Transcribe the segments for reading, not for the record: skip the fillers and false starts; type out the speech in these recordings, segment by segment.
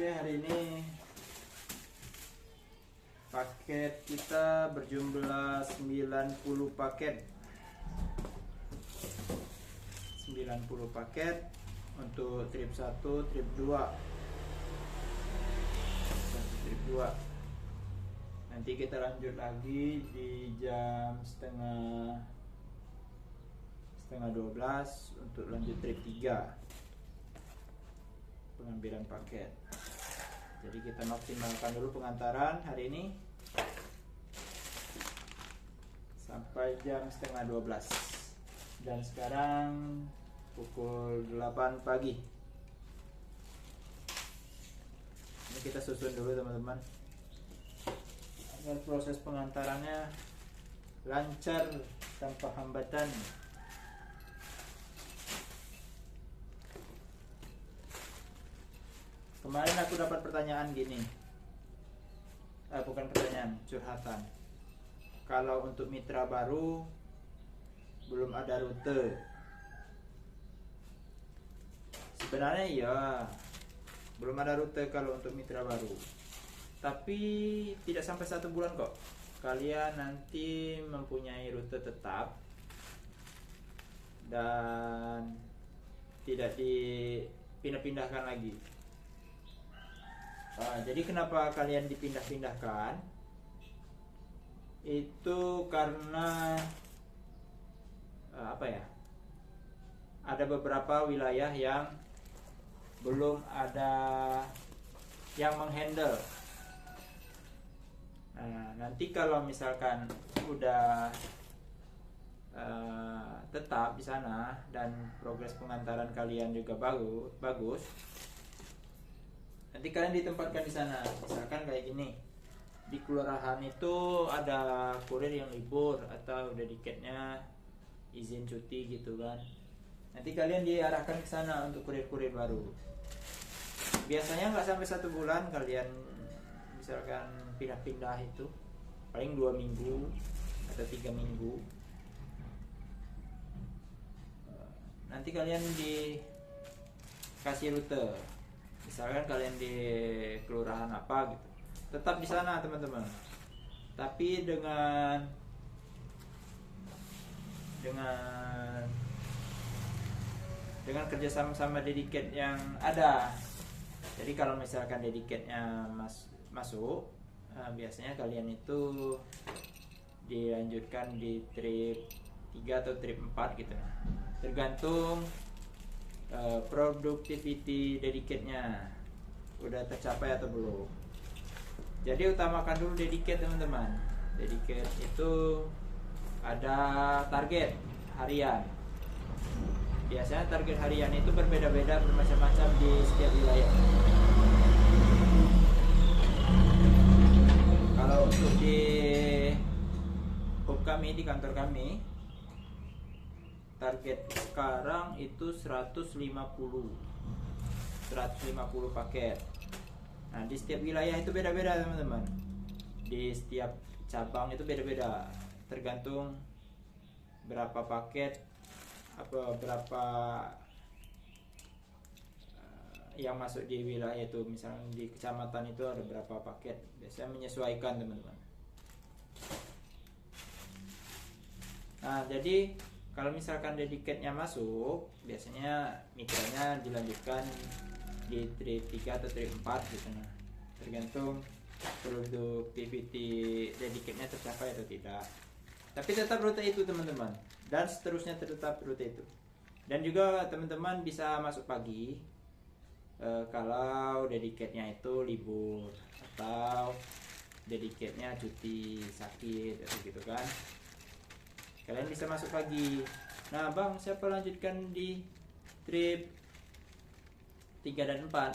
Oke, hari ini paket kita berjumlah 90 paket. 90 paket untuk trip 1, trip 2. Trip 2. Nanti kita lanjut lagi di jam setengah 12 untuk lanjut trip 3. Pengambilan paket. Jadi kita maksimalkan dulu pengantaran hari ini sampai jam setengah 12. Dan sekarang pukul 8 pagi. Ini kita susun dulu teman-teman agar proses pengantarannya lancar tanpa hambatan. Kemarin aku dapat pertanyaan gini, bukan pertanyaan, curhatan. Kalau untuk mitra baru belum ada rute. Sebenarnya ya, belum ada rute kalau untuk mitra baru. Tapi tidak sampai 1 bulan kok. Kalian nanti mempunyai rute tetap dan tidak dipindah-pindahkan lagi. Jadi kenapa kalian dipindah-pindahkan? Itu karena ada beberapa wilayah yang belum ada yang menghandle. Nah, nanti kalau misalkan udah tetap di sana dan progres pengantaran kalian juga bagus, nanti kalian ditempatkan di sana. Misalkan kayak gini, di kelurahan itu ada kurir yang libur atau dedikatnya izin cuti gitu kan. Nanti kalian diarahkan ke sana untuk kurir-kurir baru. Biasanya nggak sampai 1 bulan kalian misalkan pindah-pindah, itu paling 2 minggu atau 3 minggu. Nanti kalian dikasih rute. Misalkan kalian di kelurahan apa gitu, tetap di sana teman-teman. Tapi dengan kerjasama sama dedikat yang ada. Jadi kalau misalkan dedikatnya masuk, biasanya kalian itu dilanjutkan di trip 3 atau trip 4 gitu. Tergantung productivity dedikatnya udah tercapai atau belum. Jadi utamakan dulu dedikat teman-teman. Dedikat itu ada target harian. Biasanya target harian itu berbeda-beda, bermacam-macam di setiap wilayah. Kalau untuk di hub kami, di kantor kami, target sekarang itu 150 paket. Nah, di setiap wilayah itu beda-beda teman-teman. Di setiap cabang itu beda-beda, tergantung berapa paket, berapa yang masuk di wilayah itu. Misalnya di kecamatan itu ada berapa paket, biasanya menyesuaikan teman-teman. Nah, jadi kalau misalkan dedikatnya masuk, biasanya mitranya dilanjutkan di trip 3 atau trip 4 gitu. Nah, tergantung productivity dedikatnya tercapai atau tidak. Tapi tetap rute itu teman-teman, dan seterusnya tetap rute itu. Dan juga teman-teman bisa masuk pagi kalau dedikatnya itu libur atau dedikatnya cuti sakit gitu kan. Kalian bisa masuk pagi. Nah bang, siapa lanjutkan di trip 3 dan 4?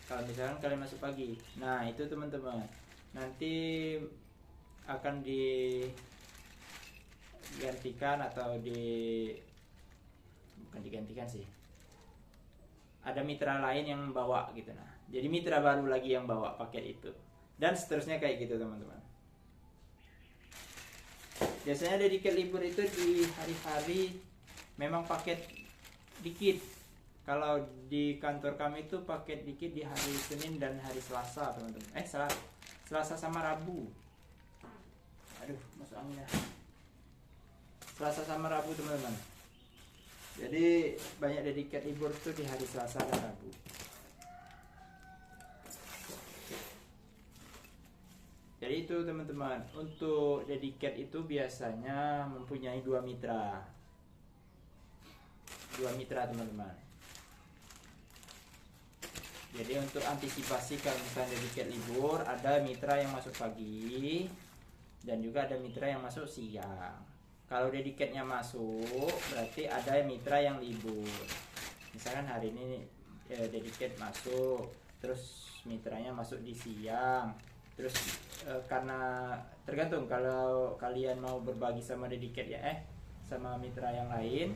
Kalau misalkan kalian masuk pagi, nah itu teman-teman, nanti akan digantikan atau bukan digantikan sih, ada mitra lain yang bawa gitu. Nah, jadi mitra baru lagi yang bawa paket itu, dan seterusnya kayak gitu teman-teman. Biasanya dedikat libur itu di hari-hari memang paket dikit, Kalau di kantor kami itu paket dikit di hari Senin dan hari Selasa teman-teman. Selasa sama Rabu. Aduh, masuk angin ya. Selasa sama Rabu teman-teman. Jadi banyak dediket libur tuh di hari Selasa dan Rabu. Jadi itu teman-teman, untuk dediket itu biasanya mempunyai dua mitra teman-teman. Jadi untuk antisipasi kalau misalnya dediket libur, ada mitra yang masuk pagi dan juga ada mitra yang masuk siang. Kalau dediketnya masuk, berarti ada mitra yang libur. Misalkan hari ini dediket masuk, terus mitranya masuk di siang. Terus karena tergantung kalau kalian mau berbagi sama dediket ya, sama mitra yang lain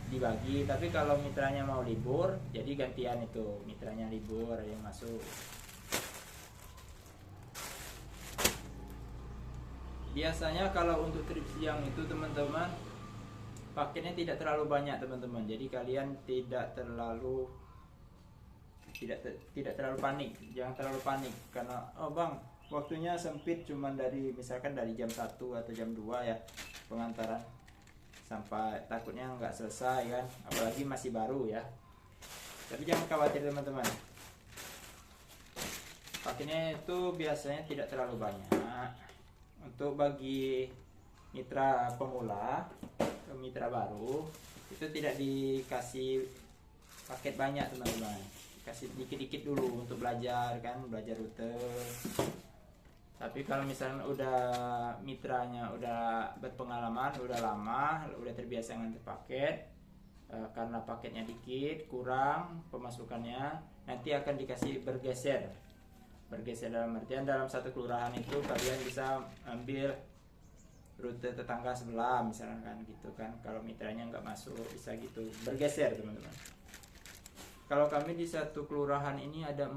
dibagi. Tapi kalau mitranya mau libur, jadi gantian itu, mitranya libur ada yang masuk. Biasanya kalau untuk trip siang itu teman-teman, paketnya tidak terlalu banyak teman-teman. Jadi kalian tidak terlalu panik, jangan terlalu panik karena oh bang, waktunya sempit cuman misalkan dari jam 1 atau jam 2 ya pengantaran, sampai takutnya nggak selesai kan, apalagi masih baru ya. Tapi jangan khawatir teman-teman, paketnya itu biasanya tidak terlalu banyak. Untuk bagi mitra pemula atau mitra baru itu tidak dikasih paket banyak teman-teman, kasih dikit-dikit dulu untuk belajar rute. Tapi kalau misalnya udah mitranya udah berpengalaman, udah lama, udah terbiasa ngantar paket, karena paketnya dikit, kurang pemasukannya, nanti akan dikasih bergeser dalam artian dalam satu kelurahan itu kalian bisa ambil rute tetangga sebelah misalkan gitu kan. Kalau mitranya nggak masuk bisa gitu bergeser teman-teman. Kalau kami di satu kelurahan ini ada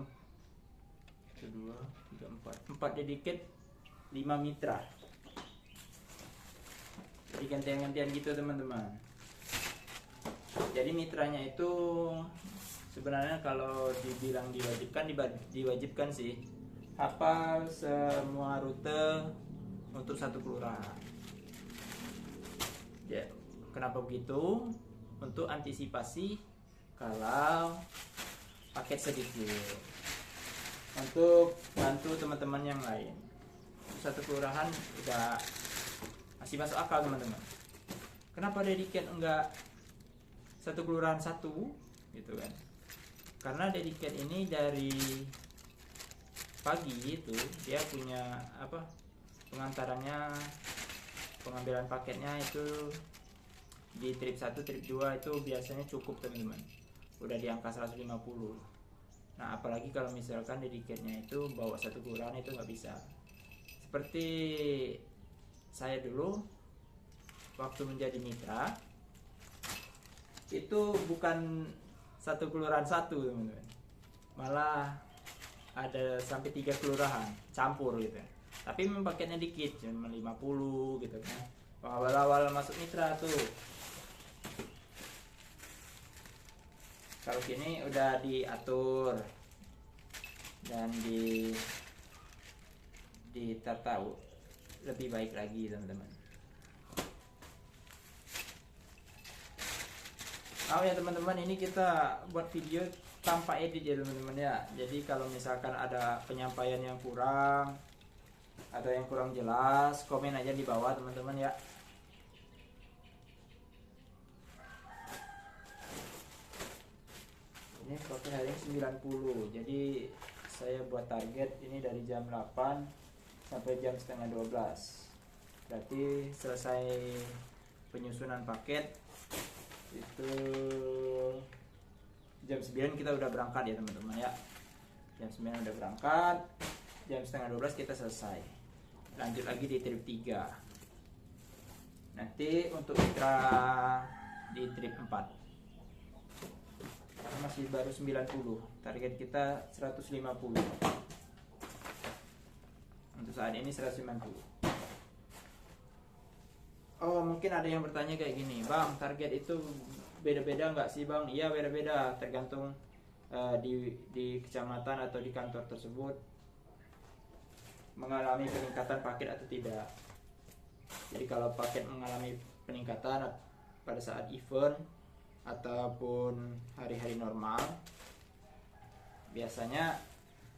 1, 2, 3, 4 dediket, 5 mitra. Jadi gantian-gantian gitu teman-teman. Jadi mitranya itu sebenarnya kalau dibilang diwajibkan sih hafal semua rute untuk satu kelurahan. Ya, kenapa begitu? Untuk antisipasi kalau paket sedikit, untuk bantu teman-teman yang lain. Satu kelurahan udah masih masuk akal teman-teman. Kenapa dediket enggak satu kelurahan satu gitu kan? Karena dediket ini dari pagi itu dia punya pengantarannya, pengambilan paketnya itu di trip 1, trip 2 itu biasanya cukup teman-teman, udah di angka 150. Nah apalagi kalau misalkan dediketnya itu bawa satu kelurahan itu nggak bisa. Seperti saya dulu waktu menjadi mitra itu bukan satu kelurahan satu teman-teman, malah ada sampai 3 kelurahan campur gitu. Tapi memang paketnya dikit, cuma 50 gitu kan. Awal-awal masuk mitra tuh. Kalau kini udah diatur dan ditata lebih baik lagi teman-teman. Oh ya teman-teman, ini kita buat video tanpa edit ya teman-teman ya. Jadi kalau misalkan ada penyampaian yang kurang atau yang kurang jelas, komen aja di bawah teman-teman ya. Ini pakai hari 90. Jadi saya buat target ini dari jam 8 sampai jam setengah 12. Berarti selesai penyusunan paket itu jam 9 kita udah berangkat ya teman-teman ya. Jam 9 udah berangkat, jam setengah 12 kita selesai. Lanjut lagi di trip 3. Nanti untuk mitra di trip 4 masih baru 90, target kita 150. Untuk saat ini 150. Oh mungkin ada yang bertanya kayak gini, bang target itu beda-beda nggak sih bang? Iya beda-beda, tergantung di kecamatan atau di kantor tersebut mengalami peningkatan paket atau tidak. Jadi kalau paket mengalami peningkatan pada saat event ataupun hari-hari normal, biasanya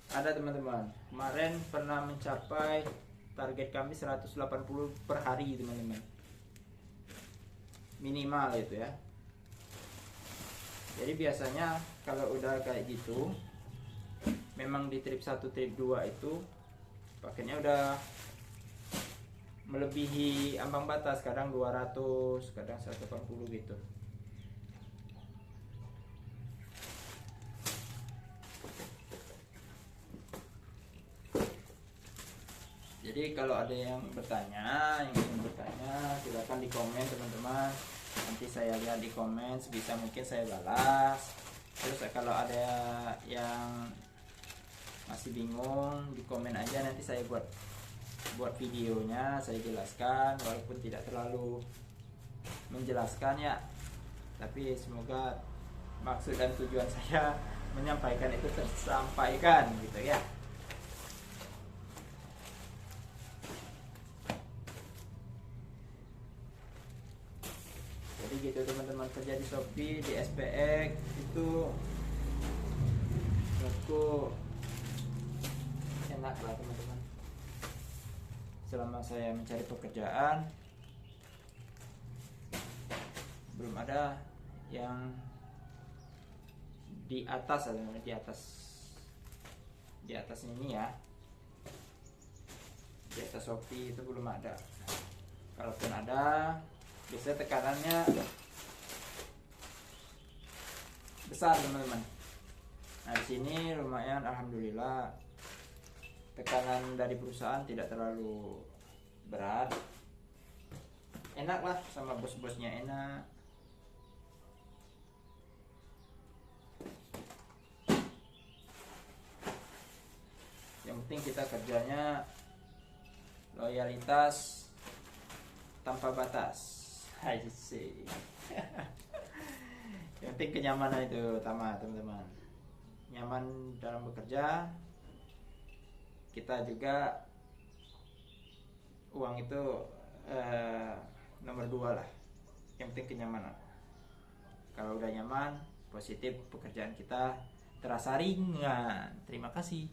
ada teman-teman. Kemarin pernah mencapai target kami 180 per hari teman-teman. Minimal itu ya. Jadi biasanya kalau udah kayak gitu, memang di trip 1 trip 2 itu paketnya udah melebihi ambang batas, kadang 200, kadang 180 gitu. Jadi kalau ada yang bertanya, silakan di komen teman-teman. Nanti saya lihat di komen, sebisa mungkin saya balas. Terus kalau ada yang masih bingung, di komen aja, nanti saya buat videonya, saya jelaskan, walaupun tidak terlalu menjelaskan ya, tapi semoga maksud dan tujuan saya menyampaikan itu tersampaikan gitu ya. Jadi gitu teman-teman, kerja di Shopee, di SPX itu menurutku enak lah teman-teman. Selama saya mencari pekerjaan, belum ada yang di atas ini ya, di atas Shopee itu belum ada. Kalaupun ada, biasanya tekanannya besar teman-teman. Nah di sini lumayan, alhamdulillah, tekanan dari perusahaan tidak terlalu berat, enak lah, sama bos-bosnya enak. Yang penting kita kerjanya loyalitas tanpa batas. Hai sih. Yang penting kenyamanan itu utama teman-teman. Nyaman dalam bekerja. Kita juga uang itu nomor 2 lah. Yang penting kenyamanan. Kalau udah nyaman, positif, pekerjaan kita terasa ringan. Terima kasih.